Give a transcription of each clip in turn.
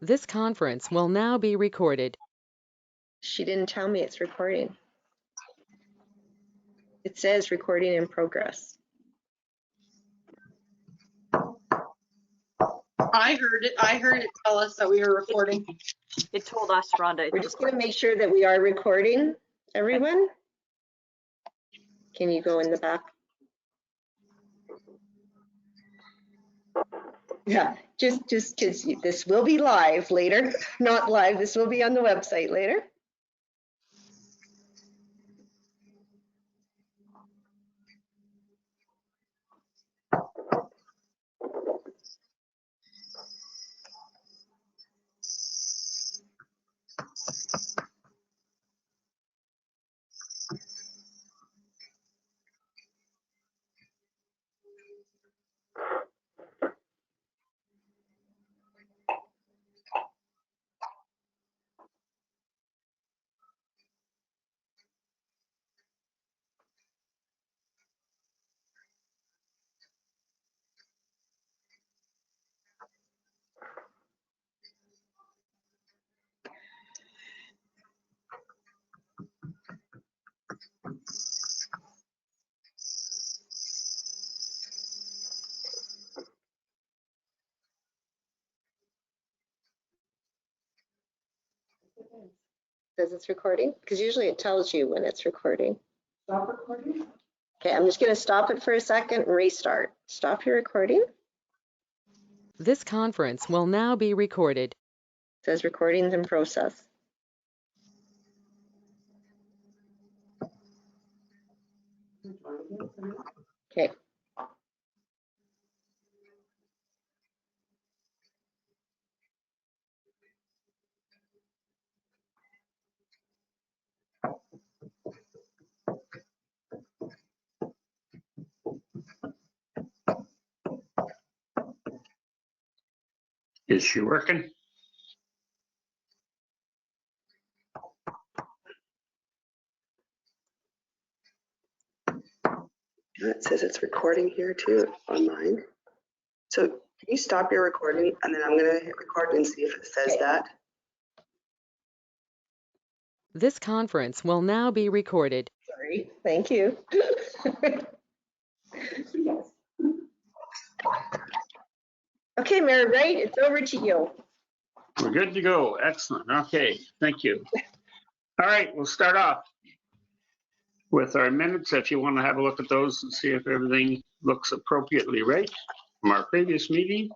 This conference will now be recorded. She didn't tell me it's recording. It says recording in progress. I heard it tell us that we were recording. It told us, Rhonda. We're just going to make sure that we are recording, everyone. Can you go in the back? Yeah, just because this will be live later, not live, this will be on the website later. Says it's recording? Because usually it tells you when it's recording. Stop recording? Okay, I'm just going to stop it for a second and restart. Stop your recording. This conference will now be recorded. It says recordings in process. Okay. Is she working? It says it's recording here too on mine. So can you stop your recording and then I'm going to hit record and see if it says that. This conference will now be recorded. Sorry. Thank you. Okay, Mary Wright, it's over to you. We're good to go. Excellent. Okay, thank you. All right, we'll start off with our minutes. If you want to have a look at those and see if everything looks appropriately right from our previous meeting.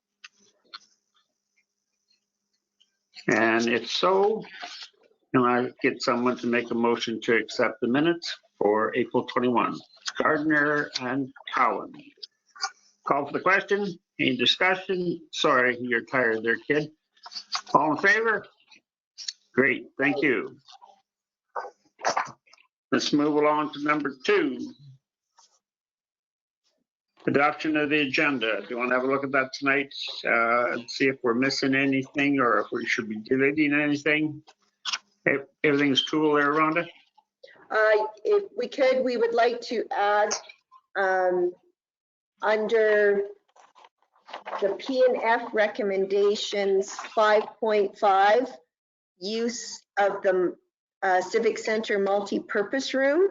And if so, can I get someone to make a motion to accept the minutes for April 21? Gardner and Cowan. Call for the question. Any discussion? Sorry, you're tired there, kid. All in favor? Great, thank you. Let's move along to number 2. Adoption of the agenda. Do you want to have a look at that tonight and see if we're missing anything or if we should be deleting anything? Everything's cool there, Rhonda? If we could, we would like to add under the P&F recommendations 5.5, use of the Civic Center multi-purpose room.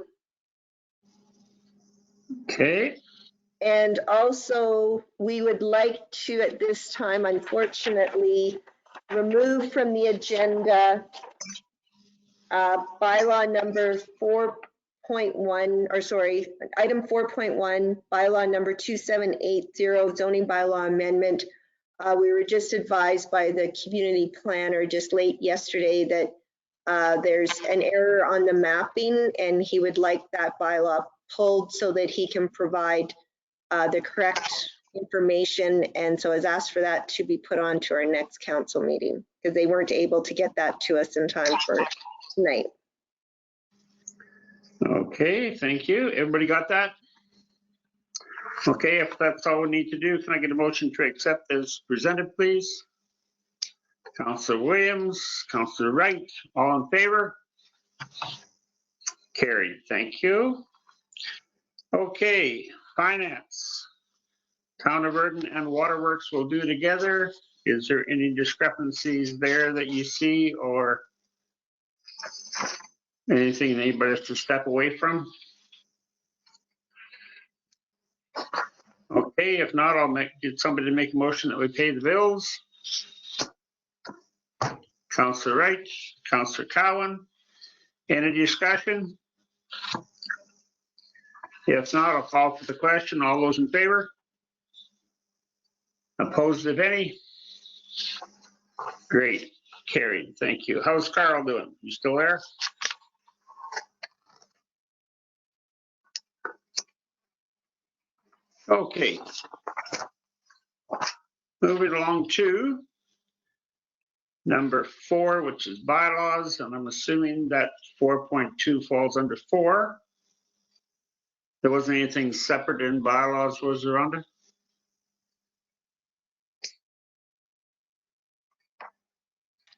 Okay. And also, we would like to, at this time, unfortunately, remove from the agenda bylaw number 4.1, or sorry, item 4.1, bylaw number 2780, zoning bylaw amendment. We were just advised by the community planner just late yesterday that there's an error on the mapping, and he would like that bylaw pulled so that he can provide the correct information, and so has asked for that to be put on to our next council meeting because they weren't able to get that to us in time for tonight. Okay, thank you. Everybody got that? Okay, if that's all we need to do, can I get a motion to accept as presented, please? Councillor Williams, Councillor Wright, all in favor? Carried, thank you. Okay, finance. Town of Virden and Waterworks will do together. Is there any discrepancies there that you see or anything that anybody has to step away from? Okay, if not, get somebody to make a motion that we pay the bills. Councillor Wright, Councillor Cowan, any discussion? If not, I'll call for the question. All those in favor? Opposed, if any? Great, carried, thank you. How's Carl doing? You still there? Okay. Moving along to number 4, which is bylaws, and I'm assuming that 4.2 falls under 4. There wasn't anything separate in bylaws, was there, Rhonda?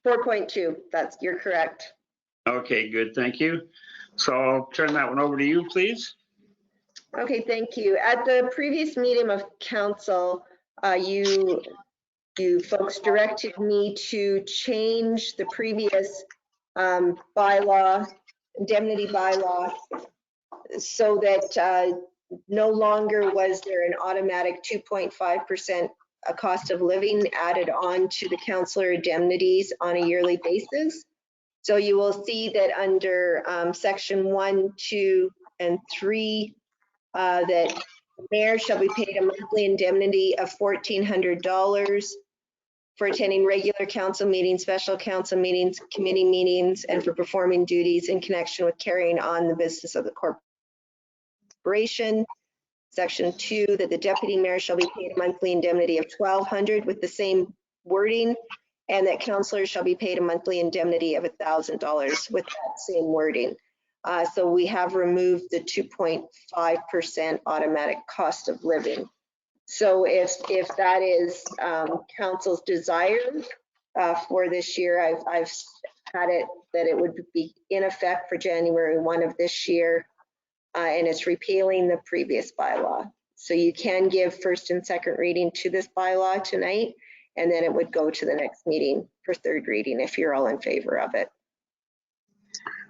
.2, you're correct. Okay, good, thank you. So I'll turn that one over to you, please. Okay, thank you. At the previous meeting of council, you folks directed me to change the previous bylaw, indemnity bylaw, so that no longer was there an automatic 2.5% cost of living added on to the councillor indemnities on a yearly basis. So you will see that under section 1, 2, and 3, that the mayor shall be paid a monthly indemnity of $1,400 for attending regular council meetings, special council meetings, committee meetings, and for performing duties in connection with carrying on the business of the corporation. Section 2, that the deputy mayor shall be paid a monthly indemnity of $1,200 with the same wording, and that councillors shall be paid a monthly indemnity of $1,000 with that same wording. So we have removed the 2.5% automatic cost of living. So if that is council's desire for this year, I've had it that it would be in effect for January 1 of this year, and it's repealing the previous bylaw. So you can give first and second reading to this bylaw tonight, and then it would go to the next meeting for third reading if you're all in favor of it.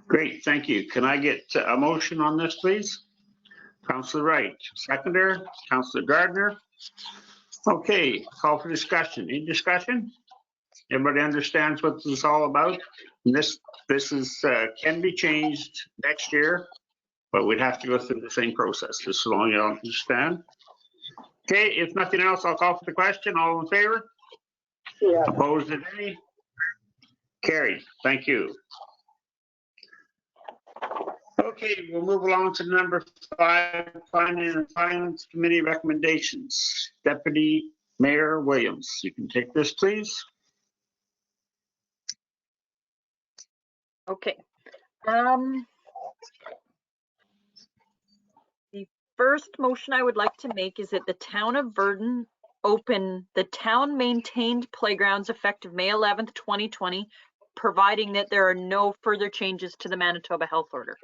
Great, thank you. Can I get a motion on this, please? Councillor Wright, seconder, Councillor Gardner. Okay, call for discussion. Any discussion? Everybody understands what this is all about? And this is can be changed next year, but we'd have to go through the same process, just so long as you understand. Okay, if nothing else, I'll call for the question. All in favor? Yeah. Opposed, if any? Carried, thank you. Okay, we'll move along to number 5, Finance and Finance Committee recommendations. Deputy Mayor Williams, you can take this, please. Okay. The first motion I would like to make is that the town of Virden open the town maintained playgrounds effective May 11th, 2020, providing that there are no further changes to the Manitoba Health Order.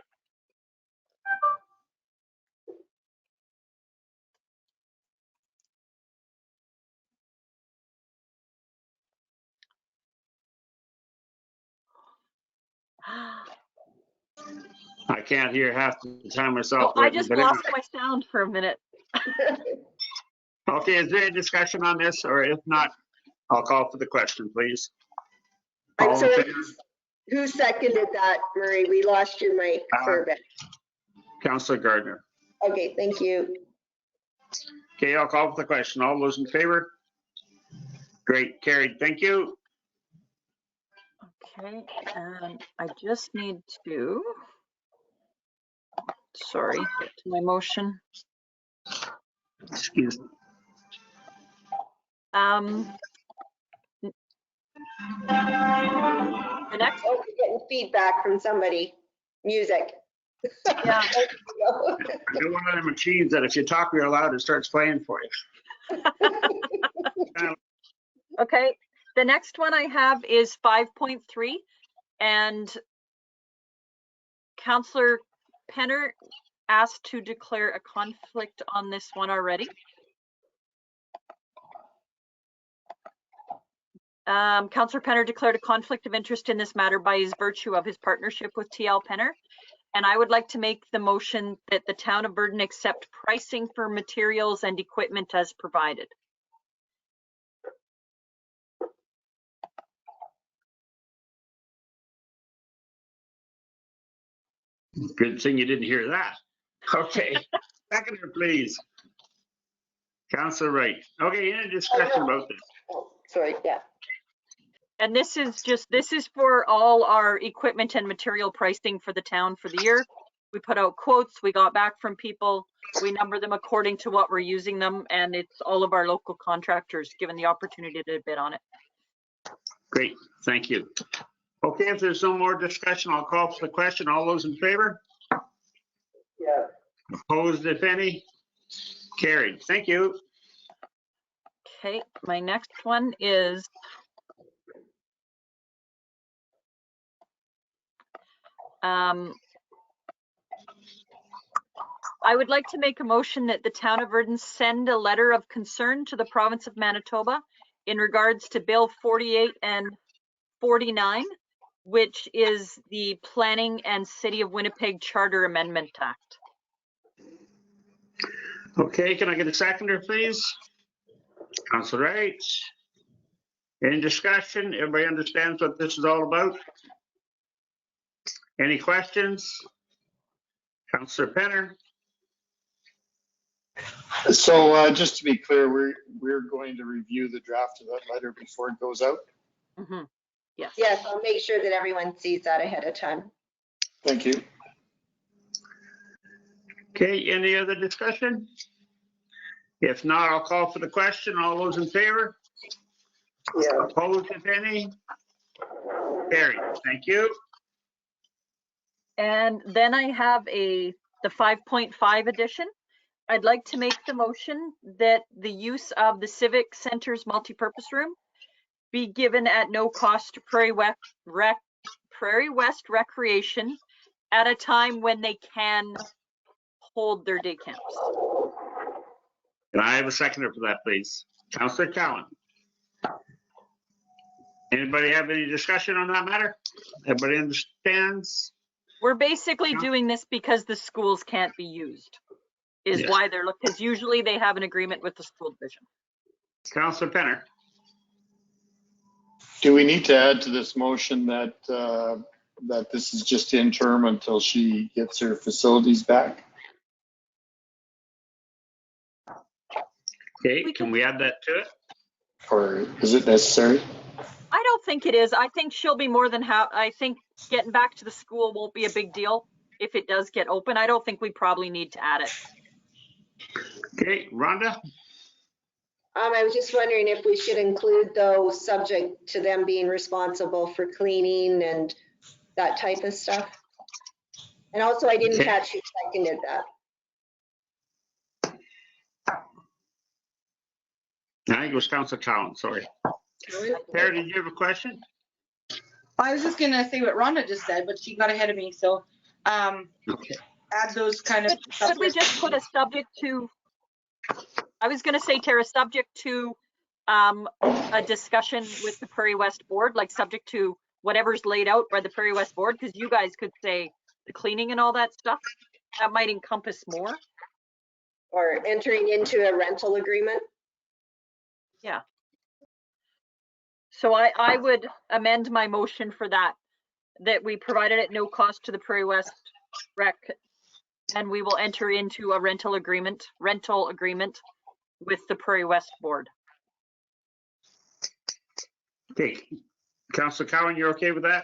I can't hear half the time myself. Oh, I just lost my sound for a minute. Okay, is there any discussion on this, or if not, I'll call for the question, please. I'm All in sorry, favor? who seconded that, Murray? We lost your mic for a bit. Councillor Gardner. Okay, thank you. Okay, I'll call for the question. All those in favor? Great, carried. Thank you. Okay, and I just need to, sorry, get to my motion. Excuse me. The next, Oh, we're getting feedback from somebody. Music. yeah, You're one of the machines that if you talk real loud, it starts playing for you. okay. The next one I have is 5.3, and Councillor Penner asked to declare a conflict on this one already. Councillor Penner declared a conflict of interest in this matter by his virtue of his partnership with TL Penner. And I would like to make the motion that the town of Burden accept pricing for materials and equipment as provided. Good thing you didn't hear that. Okay, seconder, please. Councillor Wright. Okay, any discussion about this? Oh, sorry, yeah. And this is for all our equipment and material pricing for the town for the year. We put out quotes, we got back from people, we number them according to what we're using them, and it's all of our local contractors given the opportunity to bid on it. Great, thank you. Okay, if there's no more discussion, I'll call for the question. All those in favor? Yeah. Opposed, if any? Carried. Thank you. Okay, my next one is I would like to make a motion that the town of Virden send a letter of concern to the province of Manitoba in regards to Bill 48 and 49, which is the Planning and City of Winnipeg Charter Amendment Act. Okay, can I get a seconder, please? Councillor Wright. Any discussion? Everybody understands what this is all about? Any questions? Councillor Penner. So just to be clear, we're going to review the draft of that letter before it goes out. Mm-hmm. Yes. Yes, I'll make sure that everyone sees that ahead of time. Thank you. Okay, any other discussion? If not, I'll call for the question. All those in favor? Yeah. Opposed, if any? Carried. Thank you. And then I have the 5.5 edition. I'd like to make the motion that the use of the Civic Center's multipurpose room be given at no cost to Prairie West Recreation at a time when they can hold their day camps. Can I have a seconder for that, please? Councillor Cowan. Anybody have any discussion on that matter? Everybody understands? We're basically doing this because the schools can't be used, is Yes. why they're looking, because usually they have an agreement with the school division. Councillor Penner. Do we need to add to this motion that that this is just interim until she gets her facilities back? Okay, can we add that to it? Or is it necessary? I don't think it is. I think she'll be more than I think getting back to the school won't be a big deal if it does get open. I don't think we probably need to add it. Okay, Rhonda? I was just wondering if we should include those subject to them being responsible for cleaning and that type of stuff. And also, I didn't Okay. catch who seconded that. I think it was Councillor Cowan, sorry. Sarah, did you have a question? I was just gonna say what Rhonda just said, but she got ahead of me, so Okay. add those kind of. Could we just put a subject to, I was going to say, Tara, subject to a discussion with the Prairie West Board, like subject to whatever's laid out by the Prairie West Board, because you guys could say the cleaning and all that stuff. That might encompass more. Or entering into a rental agreement. Yeah. So I would amend my motion for that we provided at no cost to the Prairie West Rec, and we will enter into a rental agreement with the Prairie West Board. Okay, Councillor Cowan, you're okay with that?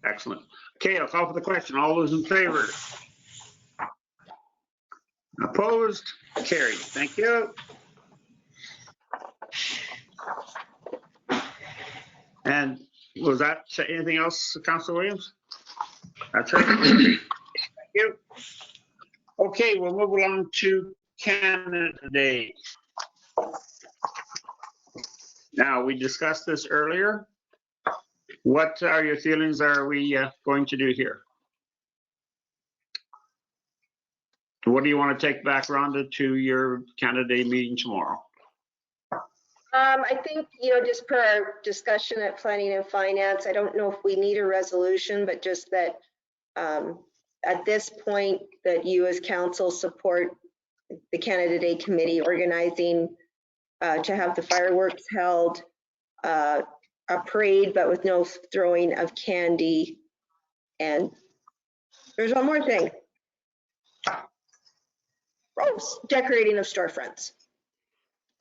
Excellent. Okay, I'll call for the question. All those in favor? Opposed? Carried. Thank you. And was that anything else, Councillor Williams? That's it. Thank you. Okay, we'll move along to Canada Day. Now, we discussed this earlier. What are your feelings are we going to do here? What do you want to take back, Rhonda, to your Canada Day meeting tomorrow? I think, just per our discussion at Planning and Finance, I don't know if we need a resolution, but just that at this point, that you as council support the Canada Day Committee organizing to have the fireworks held, a parade, but with no throwing of candy. And there's one more thing. Decorating of storefronts.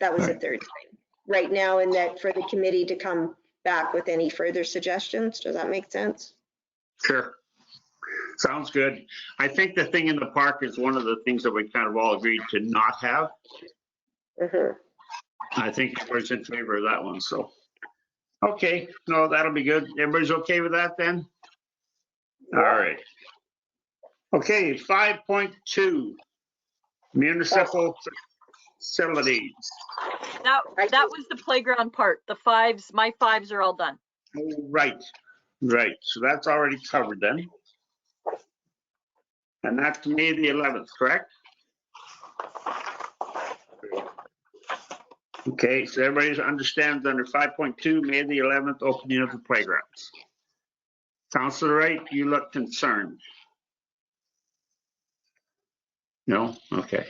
That was the third thing right now, and that for the committee to come back with any further suggestions. Does that make sense? Sure. Sounds good. I think the thing in the park is one of the things that we kind of all agreed to not have. I think everybody's in favor of that one, so. Okay, no, that'll be good. Everybody's okay with that then? All right. Okay, 5.2, municipal facilities. That was the playground part. The fives, my fives are all done. Right, so that's already covered then. And that's May the 11th, correct? Okay, so everybody understands under 5.2, May the 11th, opening of the playgrounds. Councilor Wright, you look concerned. No? Okay.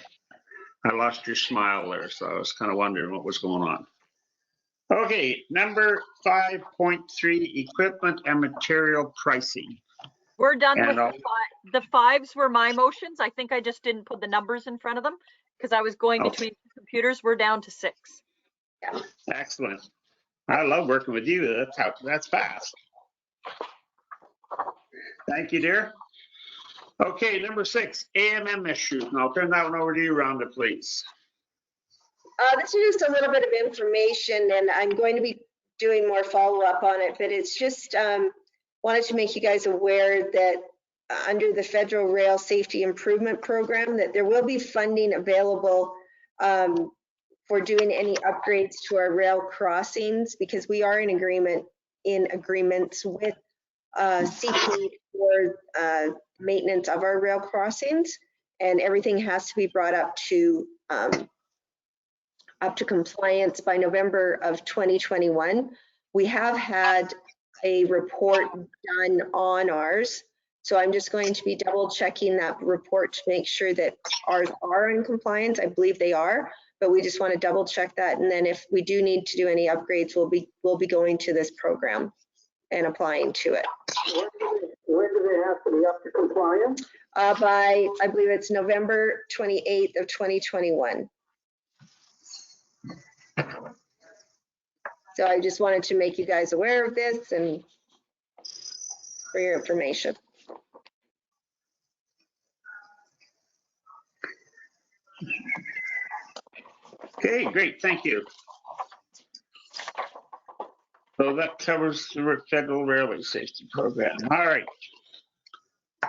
I lost your smile there, so I was kind of wondering what was going on. Okay, number 5.3, equipment and material pricing. We're done with And the fives were my motions. I think I just didn't put the numbers in front of them because I was going between computers. We're down to 6. Excellent. I love working with you. That's fast. Thank you, dear. Okay, number 6, AMM issues. And I'll turn that one over to you, Rhonda, please. This is just a little bit of information, and I'm going to be doing more follow-up on it, but it's just wanted to make you guys aware that under the Federal Rail Safety Improvement Program, that there will be funding available for doing any upgrades to our rail crossings, because we are in agreements with CP for maintenance of our rail crossings, and everything has to be brought up to compliance by November of 2021. We have had a report done on ours, so I'm just going to be double checking that report to make sure that ours are in compliance. I believe they are, but we just want to double check that, and then if we do need to do any upgrades, we'll be going to this program and applying to it. When do they have to be up to compliance? By, I believe it's November 28th of 2021. So I just wanted to make you guys aware of this and for your information. Okay, great, thank you. So that covers the Federal Railway Safety Program. All right.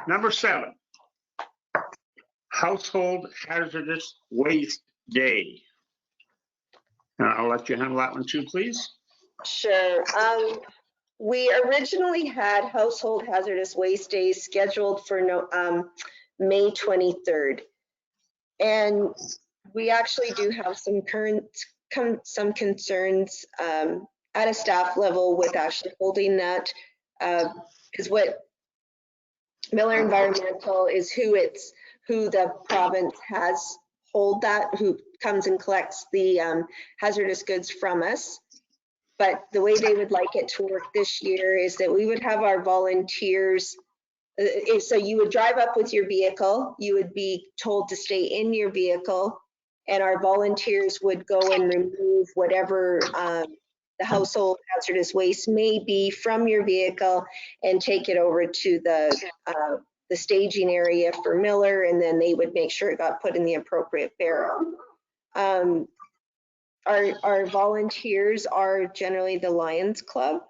Number 7, Household Hazardous Waste Day. I'll let you handle that one too, please. Sure. We originally had Household Hazardous Waste Days scheduled for May 23rd. And we actually do have some concerns at a staff level with actually holding that, because what Miller Environmental is who the province has hold that, who comes and collects the hazardous goods from us. But the way they would like it to work this year is that we would have our volunteers. So you would drive up with your vehicle, you would be told to stay in your vehicle, and our volunteers would go and remove whatever the household hazardous waste may be from your vehicle and take it over to the staging area for Miller, and then they would make sure it got put in the appropriate barrel. Our volunteers are generally the Lions Club.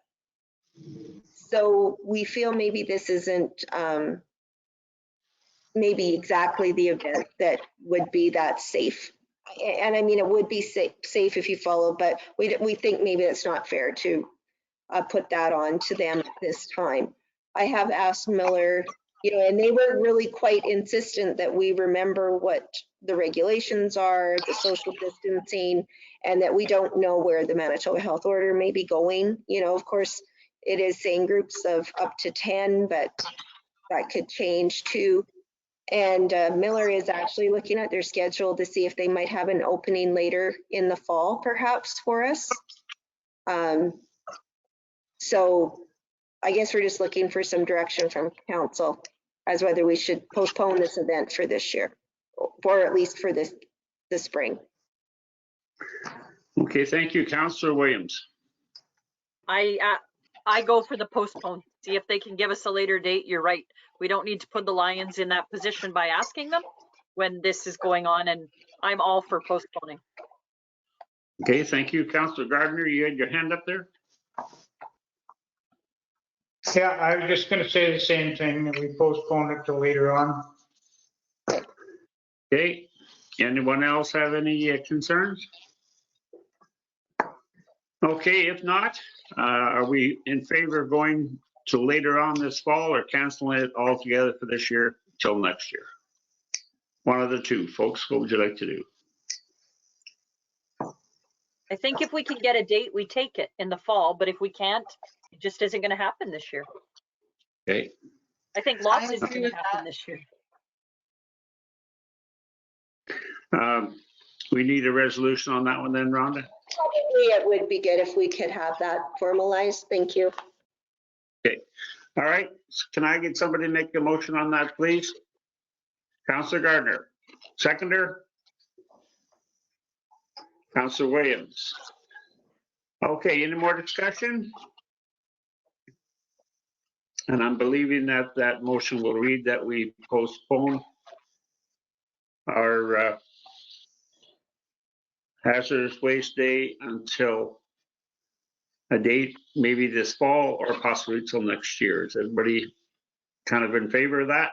So we feel maybe this isn't maybe exactly the event that would be that safe. And I mean, it would be safe if you follow, but we think maybe it's not fair to put that on to them at this time. I have asked Miller and they were really quite insistent that we remember what the regulations are, the social distancing, and that we don't know where the Manitoba Health Order may be going. Of course, it is saying groups of up to 10, but that could change too. And Miller is actually looking at their schedule to see if they might have an opening later in the fall, perhaps, for us. So I guess we're just looking for some direction from council as whether we should postpone this event for this year, or at least for the spring. Okay, thank you. Councillor Williams. I go for the postpone. See if they can give us a later date. You're right. We don't need to put the Lions in that position by asking them when this is going on, and I'm all for postponing. Okay, thank you. Councillor Gardner, you had your hand up there? Yeah, I was just gonna say the same thing, that we postpone it till later on. Okay, anyone else have any concerns? Okay, if not, are we in favor of going to later on this fall or canceling it altogether for this year till next year? One of the two, folks. What would you like to do? I think if we can get a date, we take it in the fall, but if we can't, it just isn't going to happen this year. Okay. I think lots is going to happen this year. We need a resolution on that one then, Rhonda? Probably it would be good if we could have that formalized. Thank you. Okay. All right. Can I get somebody to make a motion on that, please? Councillor Gardner. Seconder? Councillor Williams. Okay, any more discussion? And I'm believing that that motion will read that we postpone our hazardous waste day until a date, maybe this fall or possibly till next year. Is everybody kind of in favor of that?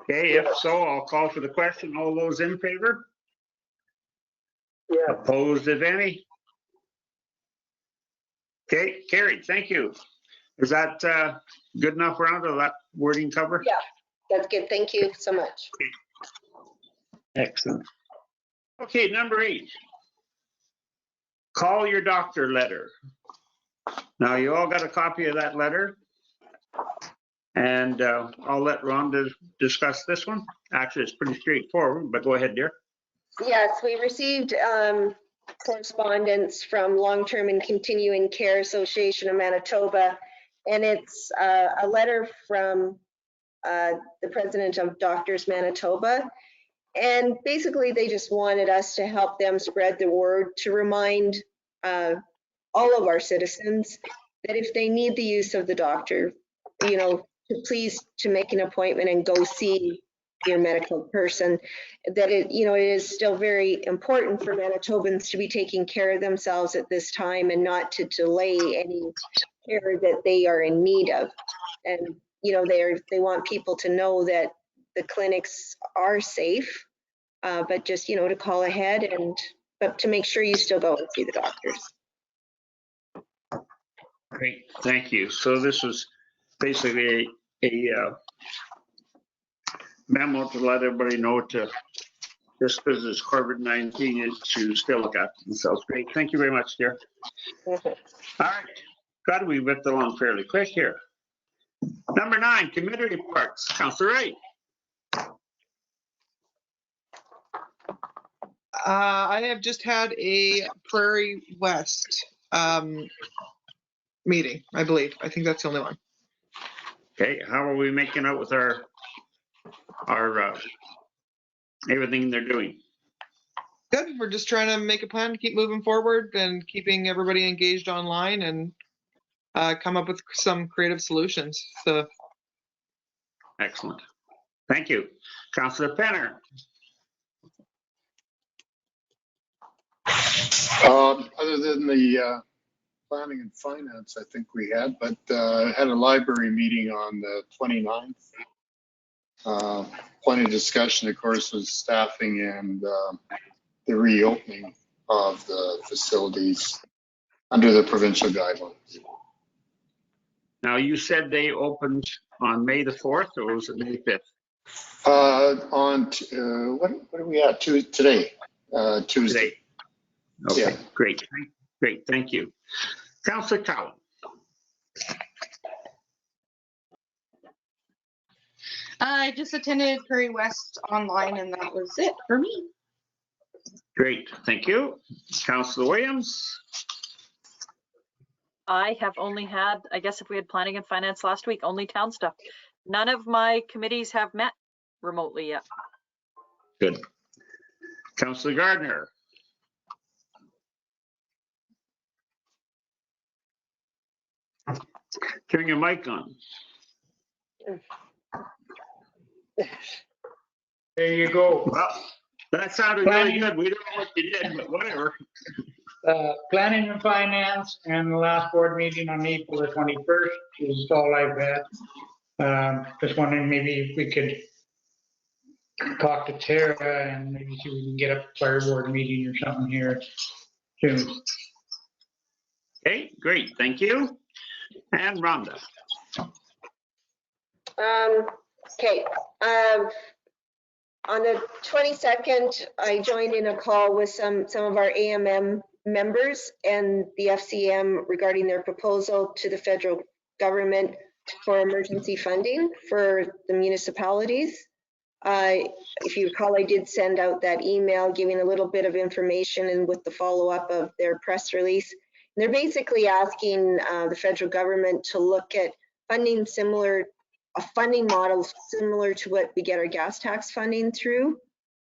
Okay, if so, I'll call for the question. All those in favor? Yeah. Opposed, if any? Okay, carried. Thank you. Is that good enough, Rhonda? That wording cover? Yeah, that's good. Thank you so much. Excellent. Okay, number 8. Call your doctor letter. Now, you all got a copy of that letter. And I'll let Rhonda discuss this one. Actually, it's pretty straightforward, but go ahead, dear. Yes, we received correspondence from Long-Term and Continuing Care Association of Manitoba, and it's a letter from the president of Doctors Manitoba. And basically, they just wanted us to help them spread the word, to remind all of our citizens that if they need the use of the doctor, to make an appointment and go see your medical person, that it is still very important for Manitobans to be taking care of themselves at this time and not to delay any care that they are in need of. And they want people to know that the clinics are safe, but just to call ahead but to make sure you still go and see the doctors. Great, thank you. So this was basically a memo to let everybody know to, just because it's COVID-19, is to still look after themselves. Great, thank you very much, dear. All right, God, we whipped along fairly quick here. Number 9, committee reports. Councillor Wright. I have just had a Prairie West meeting, I believe. I think that's the only one. Okay, how are we making out with our everything they're doing? Good. We're just trying to make a plan to keep moving forward and keeping everybody engaged online and come up with some creative solutions. So, excellent. Thank you. Councillor Penner. Other than the planning and finance, I think we had, but had a library meeting on the 29th. Plenty of discussion, of course, with staffing and the reopening of the facilities under the provincial guidelines. Now, you said they opened on May the 4th, or was it May 5th? What are we at today? Tuesday. Today. Okay, Yeah. great. Great, thank you. Councillor Cowan. I just attended Prairie West online and that was it for me. Great, thank you. Councillor Williams. I have only had, I guess if we had planning and finance last week, only town stuff. None of my committees have met remotely yet. Good. Councillor Gardner. Turn your mic on. There you go. Well, that sounded really good. We don't know what you did, but whatever. Planning and finance and the last board meeting on April the 21st is all I've had. Just wondering maybe if we could talk to Tara and maybe see if we can get a fire board meeting or something here soon. Okay, great, thank you. And Rhonda. Okay. On the 22nd, I joined in a call with some of our AMM members and the FCM regarding their proposal to the federal government for emergency funding for the municipalities. If you recall, I did send out that email giving a little bit of information and with the follow-up of their press release. And they're basically asking the federal government to look at funding a funding model similar to what we get our gas tax funding through.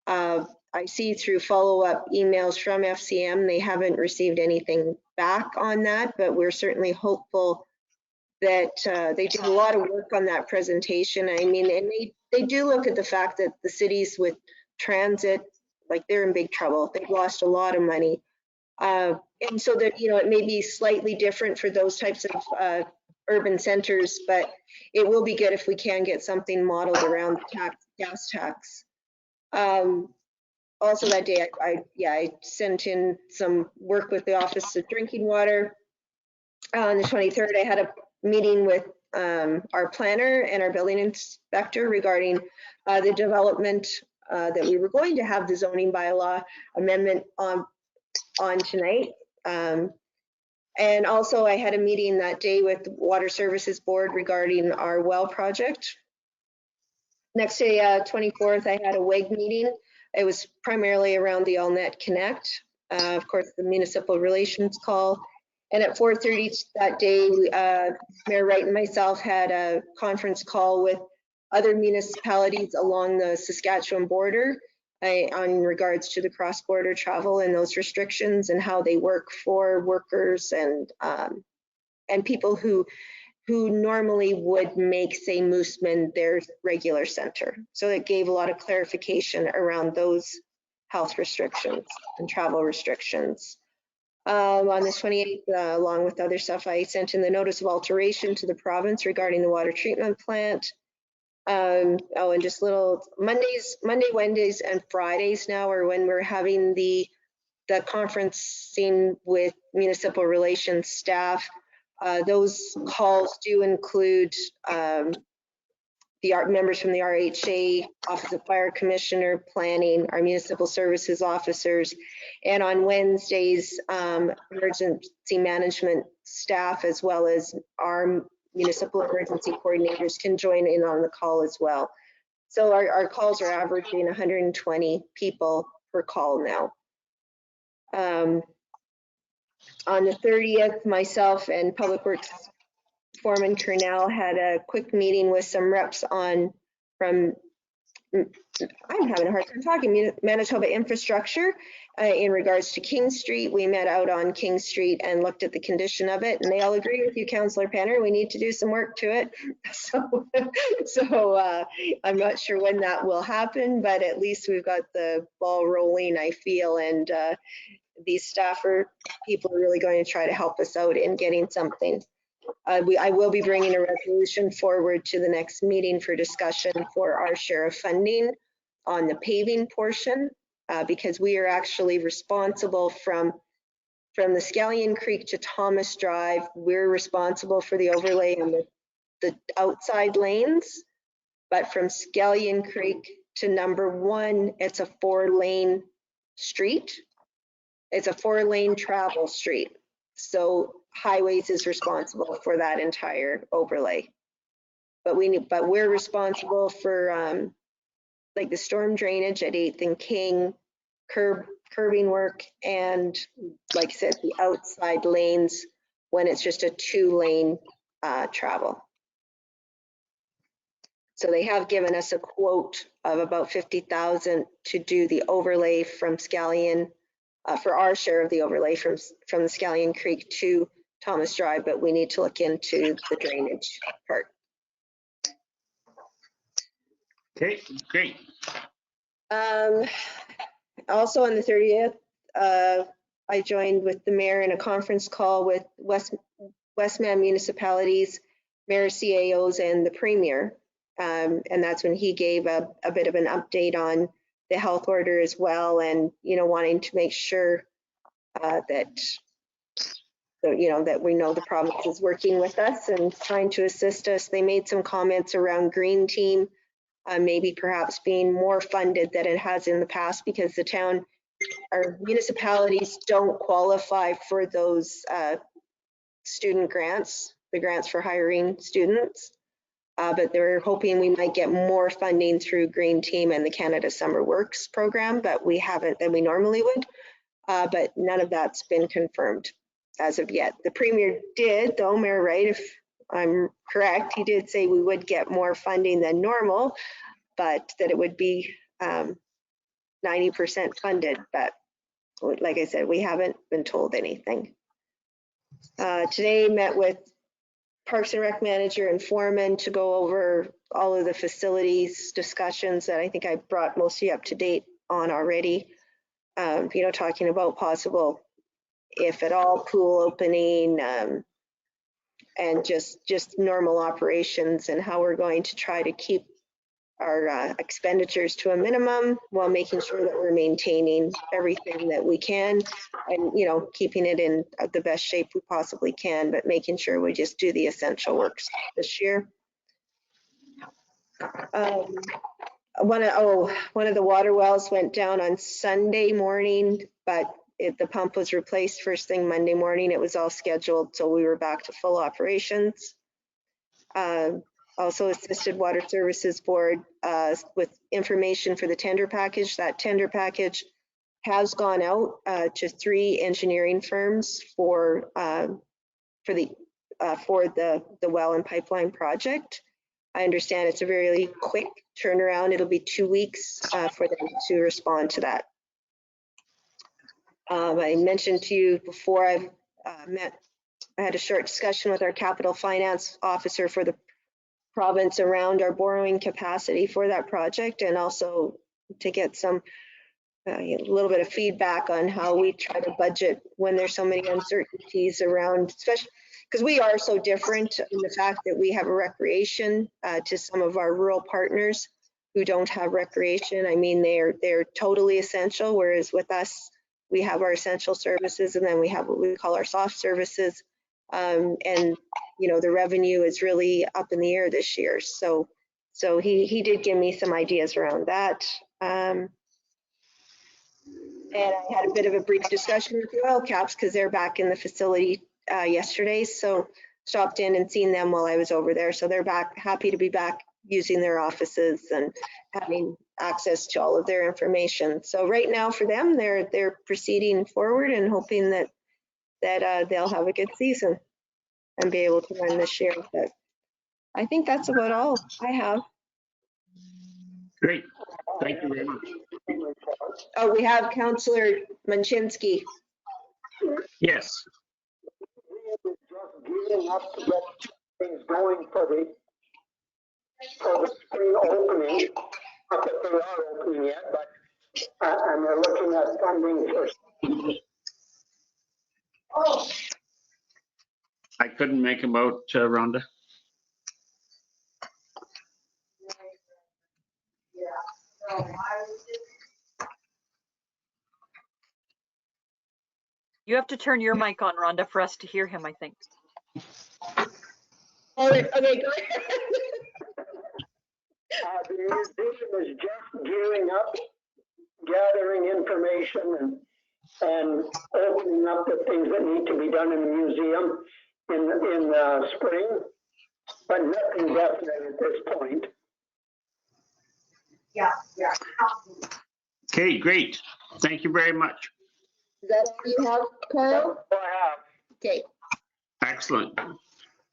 I see through follow-up emails from FCM, they haven't received anything back on that, but we're certainly hopeful that they did a lot of work on that presentation. I mean, and they do look at the fact that the cities with transit, like they're in big trouble. They've lost a lot of money. And so that, you know, it may be slightly different for those types of urban centers, but it will be good if we can get something modeled around the gas tax. Also that day, I sent in some work with the Office of Drinking Water. On the 23rd, I had a meeting with our planner and our building inspector regarding the development that we were going to have the zoning bylaw amendment on tonight. And also I had a meeting that day with the Water Services Board regarding our well project. Next day, 24th, I had a WEG meeting. It was primarily around the AllNet Connect, of course, the municipal relations call. And at 4:30 that day, Mayor Wright and myself had a conference call with other municipalities along the Saskatchewan border on regards to the cross-border travel and those restrictions and how they work for workers and people who normally would make, say, Mooseman their regular center. So it gave a lot of clarification around those health restrictions and travel restrictions. On the 28th, along with other stuff, I sent in the notice of alteration to the province regarding the water treatment plant. And just little Monday, Wednesdays, and Fridays now are when we're having the conferencing with municipal relations staff. Those calls do include the members from the RHA, Office of Fire Commissioner, Planning, our municipal services officers, and on Wednesdays, emergency management staff, as well as our municipal emergency coordinators can join in on the call as well. So our calls are averaging 120 people per call now. On the 30th, myself and Public Works Foreman Kernell had a quick meeting with some reps I'm having a hard time talking, Manitoba Infrastructure in regards to King Street. We met out on King Street and looked at the condition of it, and they all agree with you, Councillor Penner. We need to do some work to it. So I'm not sure when that will happen, but at least we've got the ball rolling, I feel, and these staffer people are really going to try to help us out in getting something. I will be bringing a resolution forward to the next meeting for discussion for our share of funding on the paving portion, because we are actually responsible from from the Scallion Creek to Thomas Drive, we're responsible for the overlay on the outside lanes. But from Scallion Creek to number 1, it's a 4-lane street. It's a 4-lane travel street. So Highways is responsible for that entire overlay. But we're responsible for like the storm drainage at 8th and King, curbing work, and like I said, the outside lanes when it's just a 2-lane travel. So they have given us a quote of about 50,000 to do the overlay from Scallion, for our share of the overlay from the Scallion Creek to Thomas Drive, but we need to look into the drainage part. Okay, great. Also on the 30th, I joined with the mayor in a conference call with Westman municipalities, mayor, CAOs, and the premier. And that's when he gave a bit of an update on the health order as well, and wanting to make sure that we know the province is working with us and trying to assist us. They made some comments around Green Team, maybe perhaps being more funded than it has in the past, because the town or municipalities don't qualify for those student grants, the grants for hiring students. But they're hoping we might get more funding through Green Team and the Canada Summer Works program, but we haven't than we normally would. But none of that's been confirmed as of yet. The premier did, though, Mayor Wright, if I'm correct, he did say we would get more funding than normal, but that it would be 90% funded. But like I said, we haven't been told anything. Today met with Parks and Rec manager and foreman to go over all of the facilities discussions that I think I brought most of you up to date on already. Talking about possible, if at all, pool opening, and just normal operations, and how we're going to try to keep our expenditures to a minimum while making sure that we're maintaining everything that we can, and keeping it in the best shape we possibly can, but making sure we just do the essential works this year. One of the water wells went down on Sunday morning, but the pump was replaced first thing Monday morning. It was all scheduled, so we were back to full operations. Also assisted Water Services Board with information for the tender package. That tender package has gone out to 3 engineering firms for the well and pipeline project. I understand it's a very quick turnaround. It'll be 2 weeks for them to respond to that. I mentioned to you before, I had a short discussion with our capital finance officer for the province around our borrowing capacity for that project, and also to get some a little bit of feedback on how we try to budget when there's so many uncertainties around, especially because we are so different in the fact that we have a recreation to some of our rural partners who don't have recreation. I mean, they're totally essential, whereas with us, we have our essential services, and then we have what we call our soft services. And the revenue is really up in the air this year. So he did give me some ideas around that. And I had a bit of a brief discussion with the oil caps because they're back in the facility yesterday. So stopped in and seen them while I was over there. So they're back, happy to be back using their offices and having access to all of their information. So right now for them, they're proceeding forward and hoping that they'll have a good season and be able to run this year. But I think that's about all I have. Great. Thank you very much. Oh, we have Councillor Munchynski. Yes. Just gearing up to get things going for the spring opening. Not that they are opening yet, but and they're looking at funding for. Oh. I couldn't make him out, Rhonda. You have to turn your mic on, Rhonda, for us to hear him, I think. Okay, go ahead. The museum is just gearing up, gathering information and opening up the things that need to be done in the museum in the spring, but nothing definite at this point. Okay, great. Thank you very much. Is that all you have, Carl? That's all I have. Okay. Excellent.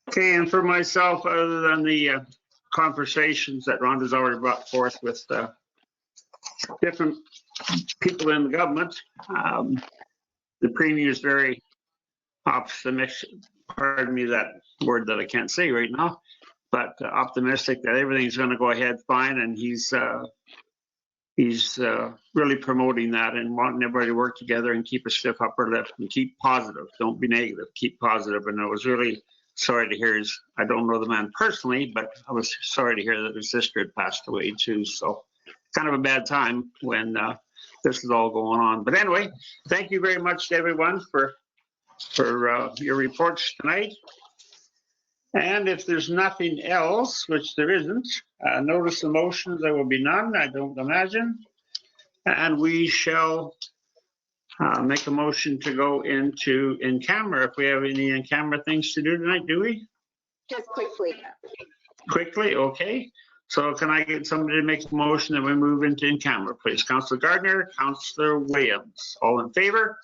Okay, and for myself, other than the conversations that Rhonda's already brought forth with different people in the government, the Premier is very optimistic, pardon me that word that I can't say right now, but optimistic that everything's going to go ahead fine, and he's really promoting that and wanting everybody to work together and keep a stiff upper lip and keep positive. Don't be negative, keep positive. And I was really sorry to hear I don't know the man personally, but I was sorry to hear that his sister had passed away too. So kind of a bad time when this is all going on. But anyway, thank you very much to everyone for your reports tonight. And if there's nothing else, which there isn't, notice of motions, there will be none, I don't imagine. And we shall make a motion to go into in camera. If we have any in camera things to do tonight, do we? Just quickly. Quickly, okay. So can I get somebody to make a motion that we move into in camera, please? Councillor Gardner, Councillor Williams, all in favor?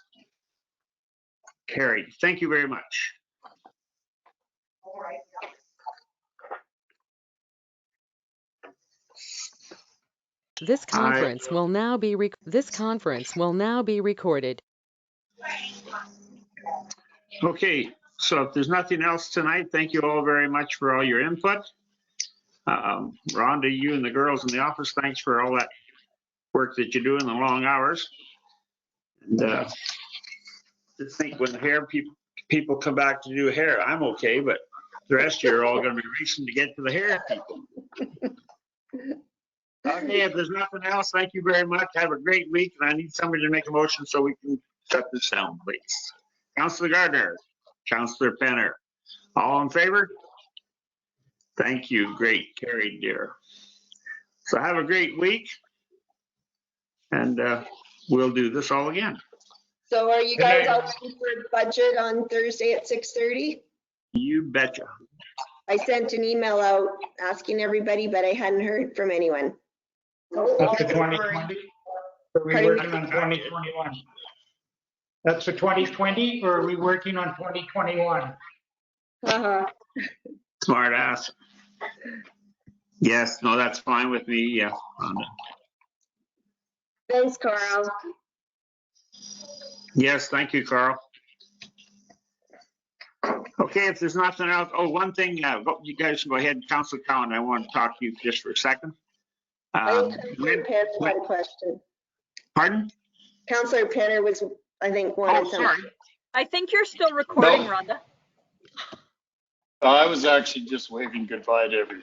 Carried. Thank you very much. This conference will now be recorded. Okay, so if there's nothing else tonight, thank you all very much for all your input. Rhonda, you and the girls in the office, thanks for all that work that you do in the long hours. And just think when hair people come back to do hair, I'm okay, but the rest of you are all going to be racing to get to the hair people. Okay, if there's nothing else, thank you very much. Have a great week, and I need somebody to make a motion so we can shut this down, please. Councillor Gardner, Councillor Penner, all in favor? Thank you. Great. Carried, dear. So have a great week, and we'll do this all again. So are you guys all ready for budget on Thursday at 6:30? You betcha. I sent an email out asking everybody, but I hadn't heard from anyone. That's for 2020? Are we working on 2021? That's for 2020, or are we working on 2021? Smart ass. Yes, no, that's fine with me. Yeah. Rhonda. Thanks, Carl. Yes, thank you, Carl. Okay, if there's nothing else, one thing, you guys can go ahead, Councillor Cowan, I want to talk to you just for a second. Councillor Penner had a question. Pardon? Councillor Penner was, I think, wanted something. Sorry. I think you're still recording, No. Rhonda. I was actually just waving goodbye to everyone.